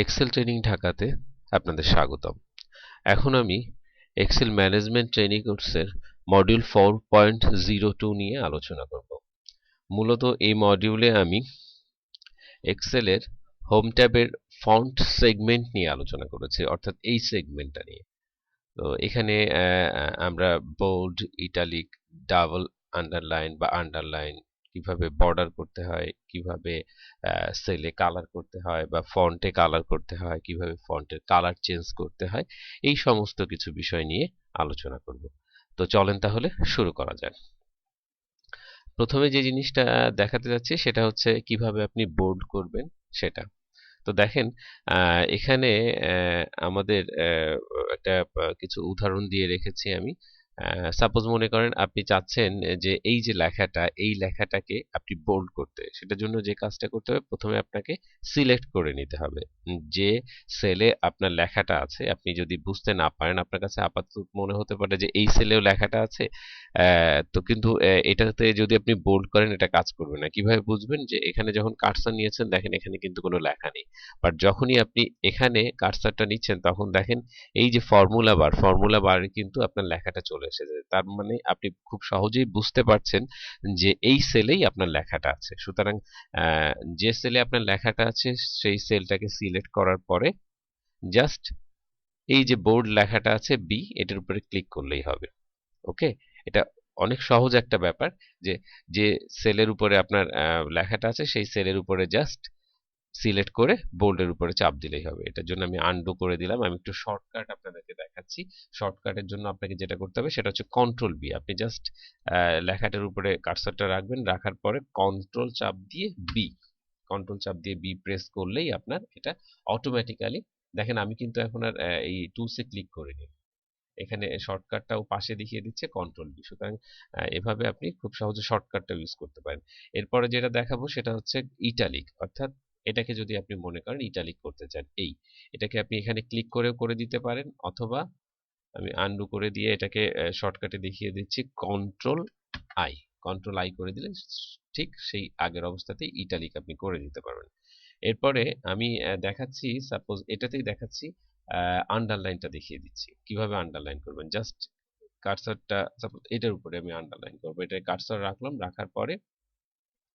Excel training ঢাকাতে আপনাদের স্বাগতম। এখন আমি এক্সেল ম্যানেজমেন্ট ট্রেনিং কোর্সের মডিউল 4.02 নিয়ে আলোচনা করব। মূলত এই মডিউলে আমি এক্সেলের হোম ট্যাবের ফন্ট সেগমেন্ট নিয়ে আলোচনা করেছি, অর্থাৎ এই সেগমেন্টটা নিয়ে। তো এখানে আমরা বোল্ড, ইটালিক, ডাবল আন্ডারলাইন বা আন্ডারলাইন কিভাবে বর্ডার করতে হয়, কিভাবে সেলে কালার করতে হয় বা ফন্টে কালার করতে হয়, কিভাবে ফন্টের কালার চেঞ্জ করতে হয়, এই সমস্ত কিছু বিষয় নিয়ে আলোচনা করব। তো চলেন তাহলে শুরু করা যাক। প্রথমে যে জিনিসটা দেখাতে যাচ্ছি সেটা হচ্ছে কিভাবে আপনি বোল্ড করবেন সেটা। তো দেখেন এখানে আমাদের একটা কিছু উদাহরণ দিয়ে রেখেছি আমি। সাপোজ মনে করেন আপনি চাচ্ছেন যে এই যে লেখাটা, এই লেখাটাকে আপনি বোল্ড করতে, সেটার জন্য যে কাজটা করতে হবে, প্রথমে আপনাকে সিলেক্ট করে নিতে হবে যে সেলে আপনার লেখাটা আছে। আপনি যদি বুঝতে না পারেন, আপনার কাছে আপাতত মনে হতে পারে যে এই সেলেও লেখাটা আছে, তো কিন্তু এটাতে যদি আপনি বোল্ড করেন এটা কাজ করবে না। কিভাবে বুঝবেন? যে এখানে যখন কার্সর নিয়েছেন দেখেন এখানে কিন্তু কোনো লেখা নেই, বাট যখনই আপনি এখানে কার্সারটা নিচ্ছেন তখন দেখেন এই যে ফর্মুলা বারে কিন্তু আপনার লেখাটা চলে এসেছে। তার মানে আপনি খুব সহজেই বুঝতে পারছেন যে এই সেলেই আপনার লেখাটা আছে। সুতরাং যে সেলে আপনার লেখাটা আছে সেই সেলটাকে সিলেক্ট করার পরে জাস্ট এই যে বোল্ড লেখাটা আছে বি, এটার উপরে ক্লিক করলেই হবে। ওকে, এটা অনেক সহজ একটা ব্যাপার। যে যে সেলের উপরে আপনার লেখাটা আছে সেই সেলের উপরে জাস্ট সিলেক্ট করে বোল্ডের উপরে চাপ দিলেই হবে। এটার জন্য আমি আনডু করে দিলাম। আমি একটু শর্টকাট আপনাদেরকে দেখাচ্ছি। শর্টকাটের জন্য আপনাকে যেটা করতে হবে সেটা হচ্ছে কন্ট্রোল বি। আপনি জাস্ট লেখাটার উপরে কার্সরটা রাখবেন, রাখার পরে কন্ট্রোল চাপ দিয়ে বি প্রেস করলেই আপনার এটা অটোমেটিক্যালি, দেখেন আমি কিন্তু এখন আর এই টুলসে ক্লিক করিনি, এখানে শর্টকাটটাও পাশে দেখিয়ে দিচ্ছে কন্ট্রোল বি। সুতরাং এভাবে আপনি খুব সহজে শর্টকাটটা ইউজ করতে পারেন। এরপরে যেটা দেখাবো সেটা হচ্ছে ইটালিক, অর্থাৎ এটাকে যদি আপনি মনে করেন ইটালিক করতে চান, এটাকে আপনি এখানে ক্লিক করেও করে দিতে পারেন, অথবা আমি আনডু করে দিয়ে এটাকে শর্টকাটে দেখিয়ে দিচ্ছি আই কন্ট্রোল আই করে দিলে ঠিক সেই আগের অবস্থাতেই ইটালিক আপনি করে দিতে পারবেন। এরপরে আমি দেখাচ্ছি, সাপোজ এটাতেই দেখাচ্ছি, আন্ডারলাইনটা দেখিয়ে দিচ্ছি কিভাবে আন্ডারলাইন করবেন। জাস্ট কার্সরটা সাপোজ এটার উপরে আমি আন্ডারলাইন করবো, এটা কার্সর রাখলাম, রাখার পরে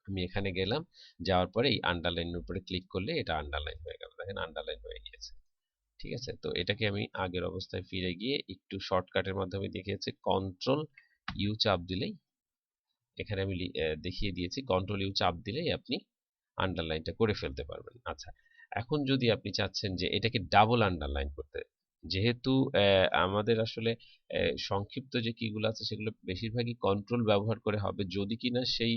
আমি এখানে গেলাম, যাওয়ার পরে এই আন্ডারলাইনের উপরে ক্লিক করলে এটা আন্ডারলাইন হয়ে গেল। দেখেন আন্ডারলাইন হয়ে গিয়েছে। ঠিক আছে, তো এটাকে আমি আগের অবস্থায় ফিরে গিয়ে একটু শর্টকাটের মাধ্যমে দেখিয়েছি, কন্ট্রোল ইউ চাপ দিলেই এখানে আমি দেখিয়ে দিয়েছি, কন্ট্রোল ইউ চাপ দিলেই আপনি আন্ডারলাইনটা করে ফেলতে পারবেন। আচ্ছা, এখন যদি আপনি চাচ্ছেন যে এটাকে ডাবল আন্ডারলাইন করতে, যেহেতু আমাদের আসলে সংক্ষিপ্ত যে কিগুলো আছে সেগুলো বেশিরভাগই কন্ট্রোল ব্যবহার করে হবে, যদি কিনা সেই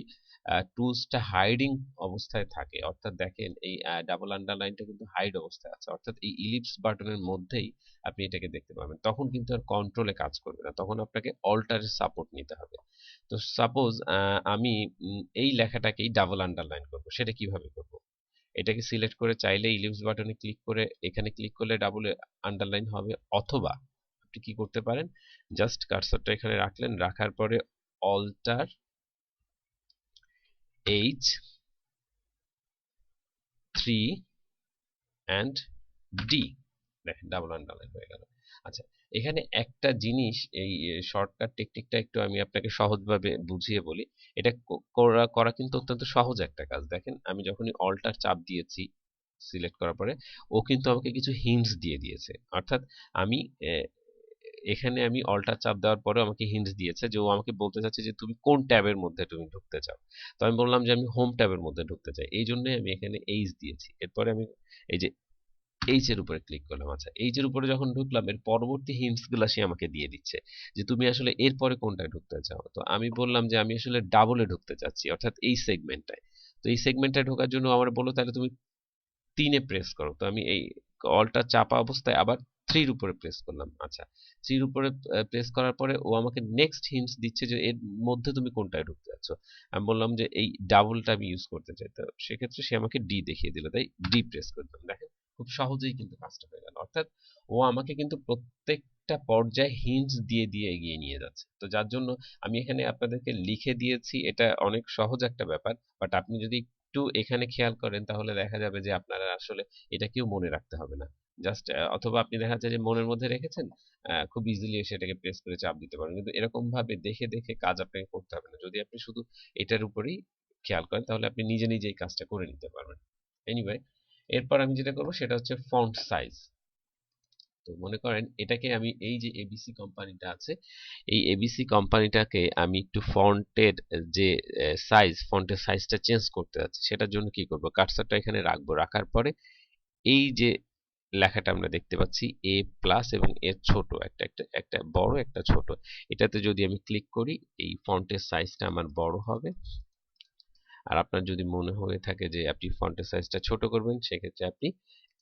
টুলসটা হাইডিং অবস্থায় থাকে। অর্থাৎ দেখেন এই ডাবল আন্ডারলাইনটা কিন্তু হাইড অবস্থায় আছে, অর্থাৎ এই ইলিপস বাটনের মধ্যেই আপনি এটাকে দেখতে পাবেন। তখন কিন্তু আর কন্ট্রোলে কাজ করবে না, তখন আপনাকে অল্টারের সাপোর্ট নিতে হবে। তো সাপোজ আমি এই লেখাটাকেই ডাবল আন্ডারলাইন করব, সেটা কিভাবে করব? এটাকে সিলেক্ট করে চাইলে ইলিপস বাটনে ক্লিক করে এখানে ক্লিক করলে ডাবল আন্ডারলাইন হবে, অথবা আপনি কি করতে পারেন, জাস্ট কার্সরটা এখানে রাখলেন, রাখার পরে অল্টার এইচ 3 অ্যান্ড ডি, দেখেন ডাবল আন্ডারলাইন হয়ে গেল। আচ্ছা, এখানে একটা জিনিস, এই শর্টকাট টেকনিকটা একটু আমি আপনাকে সহজভাবে বুঝিয়ে বলি। এটা করা করা কিন্তু অত্যন্ত সহজ একটা কাজ। দেখেন আমি যখনই অল্টার চাপ দিয়েছি সিলেক্ট করার পরে, ও কিন্তু আমাকে কিছু হিন্টস দিয়ে দিয়েছে। অর্থাৎ আমি এখানে আমি অল্টার চাপ দেওয়ার পরে আমাকে হিন্টস দিয়েছে, যে ও আমাকে বলতে চাচ্ছে যে তুমি কোন ট্যাবের মধ্যে তুমি ঢুকতে চাও। তো আমি বললাম যে আমি হোম ট্যাবের মধ্যে ঢুকতে চাই, এই জন্য আমি এখানে এইচ দিয়েছি। এরপরে আমি এই যে এইচ এর উপরে ক্লিক করলাম। আচ্ছা, এইচ এর উপরে যখন ঢুকলাম, এর পরবর্তী হিন্টস গুলা সে আমাকে দিয়ে দিচ্ছে যে তুমি আসলে এরপরে কোনটায় ঢুকতে চাও। তো আমি বললাম যে আমি আসলে ডাবলে ঢুকতে চাচ্ছি, অর্থাৎ এই সেগমেন্টটায়। তো এই সেগমেন্টটায় ঢোকার জন্য আমার বললো তাহলে তুমি 3 এ প্রেস করো। তো আমি এই অলটা চাপা অবস্থায় আবার 3 এর উপরে প্রেস করলাম। আচ্ছা, 3 এর উপরে প্রেস করার পরে ও আমাকে নেক্সট হিন্টস দিচ্ছে যে এর মধ্যে তুমি কোনটায় ঢুকতে যাচ্ছ। আমি বললাম যে এই ডাবলটা আমি ইউজ করতে চাই। তো সেক্ষেত্রে সে আমাকে ডি দেখিয়ে দিল, তাই ডি প্রেস করলাম। দেখেন খুব সহজেই কিন্তু কাজটা হয়ে গেল। অর্থাৎ ও আমাকে কিন্তু প্রত্যেকটা পর্যায়ে হিন্টস দিয়ে দিয়ে এগিয়ে নিয়ে যাচ্ছে। তো যার জন্য আমি এখানে আপনাদেরকে লিখে দিয়েছি, এটা অনেক সহজ একটা ব্যাপার, বাট আপনি যদি একটু এখানে খেয়াল করেন তাহলে দেখা যাবে যে আপনারা আসলে এটা কেউ মনে রাখতে হবে না। জাস্ট অথবা আপনি দেখা যাচ্ছে যে মনের মধ্যে রেখেছেন, খুব ইজিলি সেটাকে প্রেস করে চাপ দিতে পারেন। কিন্তু এরকম ভাবে দেখে দেখে কাজ আপনাকে করতে হবে না। যদি আপনি শুধু এটার উপরেই খেয়াল করেন তাহলে আপনি নিজে নিজেই কাজটা করে নিতে পারবেন। এনিওয়ে, এরপর আমি যেটা করব সেটা হচ্ছে ফন্ট সাইজ। তো মনে করেন এটাকে আমি, এই যে এবিসি কোম্পানিটা আছে, এই এবিসি কোম্পানিটাকে আমি একটু ফন্টের যে ফন্টের সাইজটা চেঞ্জ করতে যাচ্ছি। সেটার জন্য কি করব, কার্সারটা এখানে রাখবো, রাখার পরে এই যে লেখাটা আমরা দেখতে পাচ্ছি এ প্লাস এবং এর ছোট একটা একটা একটা বড় একটা ছোট, এটাতে যদি আমি ক্লিক করি এই ফন্টের সাইজটা আমার বড় হবে। আর আপনার যদি মনে হয়ে থাকে যে আপনি ফন্টের সাইজটা ছোট করবেন, সেক্ষেত্রে আপনি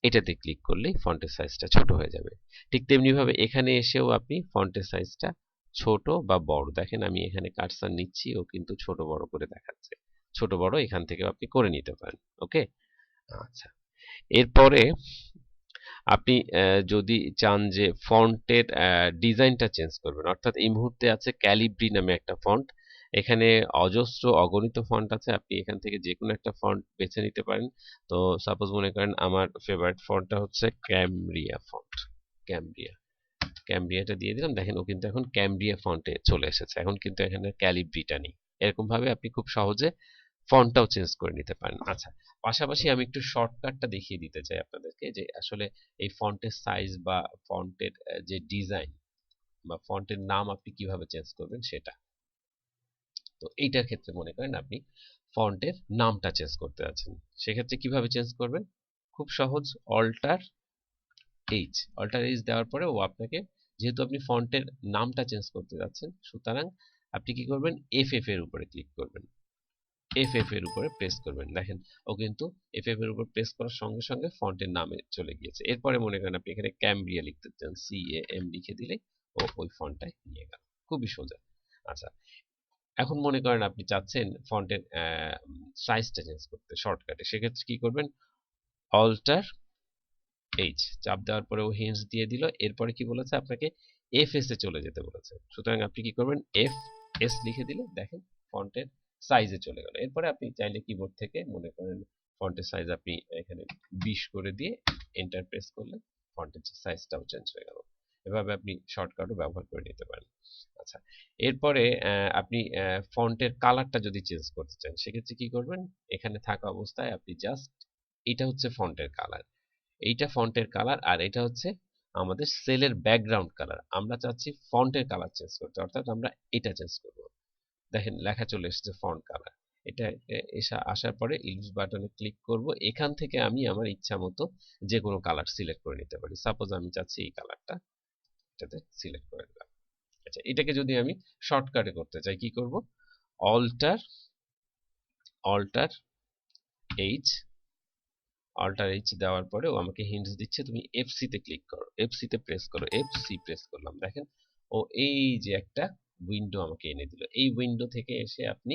এটাতে ক্লিক করলেই ফন্টের সাইজটা ছোট হয়ে যাবে। ঠিক তেমনি ভাবে এখানে এসেও আপনি ফন্টের সাইজটা ছোট বা বড়, দেখেন আমি এখানে কার্সার নিচ্ছি, ও কিন্তু ছোট বড় করে দেখাচ্ছে। ছোট বড় এখান থেকে আপনি করে নিতে পারেন। ওকে, আচ্ছা। এরপরে আপনি যদি চান যে ফন্টের ডিজাইনটা চেঞ্জ করবেন, অর্থাৎ এই মুহূর্তে আছে ক্যালিব্রি নামে একটা ফন্ট, এখানে অজস্র অগণিত ফন্ট আছে, আপনি এখান থেকে যে কোনো একটা ফন্ট বেছে নিতে পারেন। তো সাপোজ মনে করেন আমার ফেভারিট ফন্টটা হচ্ছে ক্যামব্রিয়া ফন্ট। ক্যামব্রিয়া, ক্যামব্রিয়াটা দিয়ে দিলাম, দেখেন ও কিন্তু এখন ক্যামব্রিয়া ফন্টে চলে এসেছে, এখন কিন্তু এখানে ক্যালিব্রিটা নেই। এরকম ভাবে আপনি খুব সহজে ফন্টটাও চেঞ্জ করে নিতে পারেন। আচ্ছা, পাশাপাশি আমি একটু শর্টকাটটা দেখিয়ে দিতে চাই আপনাদেরকে, যে আসলে এই ফন্টের সাইজ বা ফন্টের যে ডিজাইন বা ফন্টের নাম আপনি কিভাবে চেঞ্জ করবেন সেটা। তো এইটার ক্ষেত্রে মনে করেন আপনি ফন্টের নামটা চেঞ্জ করতে যাচ্ছেন, সেক্ষেত্রে কিভাবে চেঞ্জ করবেন? খুব সহজ, অল্টার এইচ। অল্টার এইচ দেওয়ার পরে ও আপনাকে, যেহেতু আপনি ফন্টের নামটা চেঞ্জ করতে যাচ্ছেন, সুতরাং আপনি কি করবেন, এফ এর উপরে ক্লিক করবেন, এফ এর উপরে প্রেস করবেন। দেখেন ও কিন্তু এফ এর উপর প্রেস করার সঙ্গে সঙ্গে ফন্টের নামে চলে গিয়েছে। এরপরে মনে করেন আপনি এখানে ক্যামব্রিয়া লিখতে চান, CAM লিখে দিলে ও ওই ফন্টটায় নিয়ে গেল। খুবই সোজা। আচ্ছা, এখন মনে করেন আপনি চাচ্ছেন ফন্টের সাইজটা চেঞ্জ করতে শর্টকাটে, সেক্ষেত্রে কি করবেন, অল্টার এইচ চাপ দেওয়ার পরে ও হিন্টস দিয়ে দিল। এরপরে কি বলেছে, আপনাকে এফএস এ চলে যেতে বলেছে। সুতরাং আপনি কি করবেন, এফএস লিখে দিলে দেখেন ফন্টের সাইজে চলে গেল। এরপরে আপনি চাইলে কিবোর্ড থেকে মনে করেন ফন্টের সাইজ আপনি এখানে 20 করে দিয়ে এন্টার প্রেস করলে ফন্টের সাইজটাও চেঞ্জ হয়ে গেল। এভাবে আপনি শর্টকাটও ব্যবহার করে নিতে পারেন। আচ্ছা, এরপরে আপনি ফন্টের কালারটা যদি চেঞ্জ করতে চান, সেক্ষেত্রে কি করবেন, এখানে থাকা অবস্থায় আপনি জাস্ট, এটা হচ্ছে ফন্টের কালার, এইটা ফন্টের কালার, আর এটা হচ্ছে আমাদের সেলের ব্যাকগ্রাউন্ড কালার। আমরা চাচ্ছি ফন্টের কালার চেঞ্জ করতে, অর্থাৎ আমরা এটা চেঞ্জ করব। দেখেন লেখা চলে এসেছে ফন্ট কালার। এটা আসার পরে ইলিপস বাটনে ক্লিক করব, এখান থেকে আমি আমার ইচ্ছা মতো যে কোনো কালার সিলেক্ট করে নিতে পারি। সাপোজ আমি চাচ্ছি এই কালারটা, এটাতে সিলেক্ট করে দিলাম। আচ্ছা, এটাকে যদি আমি শর্টকাটে করতে চাই কি করব, alter alter H, alter H দেওয়ার পরে ও আমাকে হিন্টস দিচ্ছে, তুমি এফসি তে ক্লিক করো, এফসি তে প্রেস করো, এফসি প্রেস করলাম, দেখেন ও এই যে একটা উইন্ডো আমাকে এনে দিল। এই উইন্ডো থেকে এসে আপনি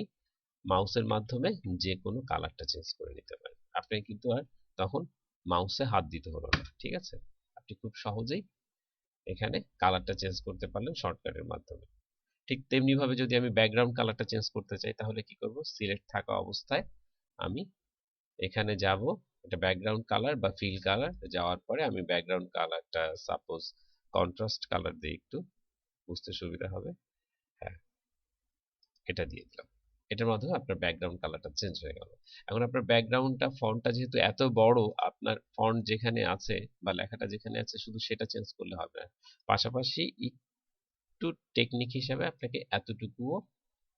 মাউসের মাধ্যমে যে কোনো কালারটা চেঞ্জ করে নিতে পারেন। আপনি কিন্তু আর তখন মাউসে হাত দিতে হলো না, ঠিক আছে? আপনি খুব সহজেই এখানে কালারটা চেঞ্জ করতে পারলেন শর্টকাটের মাধ্যমে। ঠিক তেমনি ভাবে যদি আমি ব্যাকগ্রাউন্ড কালারটা চেঞ্জ করতে চাই, তাহলে কি করব, সিলেক্ট থাকা অবস্থায় আমি এখানে যাব, এটা ব্যাকগ্রাউন্ড কালার বা ফিল কালার, যাওয়ার পরে আমি ব্যাকগ্রাউন্ড কালারটা সাপোজ কন্ট্রাস্ট কালার দিয়ে, একটু বুঝতে সুবিধা হবে, হ্যাঁ এটা দিয়ে দিলাম। এটার মাধ্যমে আপনার ব্যাকগ্রাউন্ড কালারটা চেঞ্জ হয়ে গেল। এখন আপনার ব্যাকগ্রাউন্ডটা ফন্টটা যেহেতু এত বড়, আপনার ফন্ট যেখানে আছে বা লেখাটা যেখানে আছে শুধু সেটা চেঞ্জ করলে হবে না, পাশাপাশি একটু টেকনিক হিসাবে আপনাকে এতটুকুও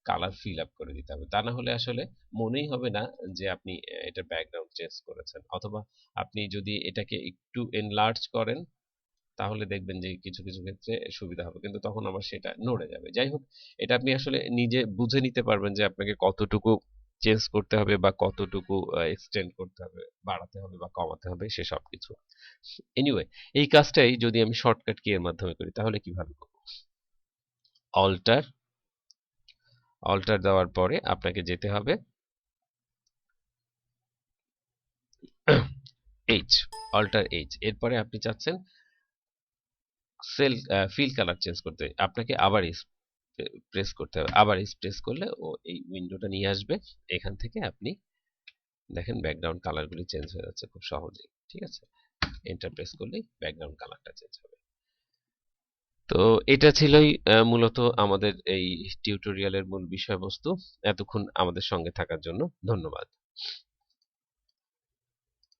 কালার ফিল আপ করে দিতে হবে। তা না হলে আসলে মনেই হবে না যে আপনি এটার ব্যাকগ্রাউন্ড চেঞ্জ করেছেন। অথবা আপনি যদি এটাকে একটু এনলার্জ করেন, তাহলে দেখবেন যে কিছু কিছু ক্ষেত্রে সুবিধা হবে, কিন্তু তখন আবার সেটা নড়ে যাবে। যাই হোক, এটা আপনি আসলে নিজে বুঝে নিতে পারবেন যে আপনাকে কতটুকু চেঞ্জ করতে হবে বা কতটুকু এক্সটেন্ড করতে হবে, বাড়াতে হবে বা কমাতে হবে, সেসব কিছু। এনিওয়ে, এই কাজটাই যদি আমি শর্টকাট কি এর মাধ্যমে করি, তাহলে কিভাবে করব, অল্টার অল্টার দেওয়ার পরে আপনাকে যেতে হবে এইচ, অল্টার এইচ। এরপরে আপনি চাচ্ছেন সেল ফিল কালার চেঞ্জ করতে, আপনাকে আবার প্রেস করতে হবে, আবার প্রেস করলে ও এই উইন্ডোটা নিয়ে আসবে। এখান থেকে আপনি দেখেন ব্যাকগ্রাউন্ড কালারগুলি চেঞ্জ হয়ে যাচ্ছে খুব সহজেই। ঠিক আছে, এন্টার প্রেস করলেই ব্যাকগ্রাউন্ড কালারটা চেঞ্জ হবে। তো এটা ছিলই মূলত আমাদের এই টিউটোরিয়ালের মূল বিষয়বস্তু। এতক্ষণ আমাদের সঙ্গে থাকার জন্য ধন্যবাদ।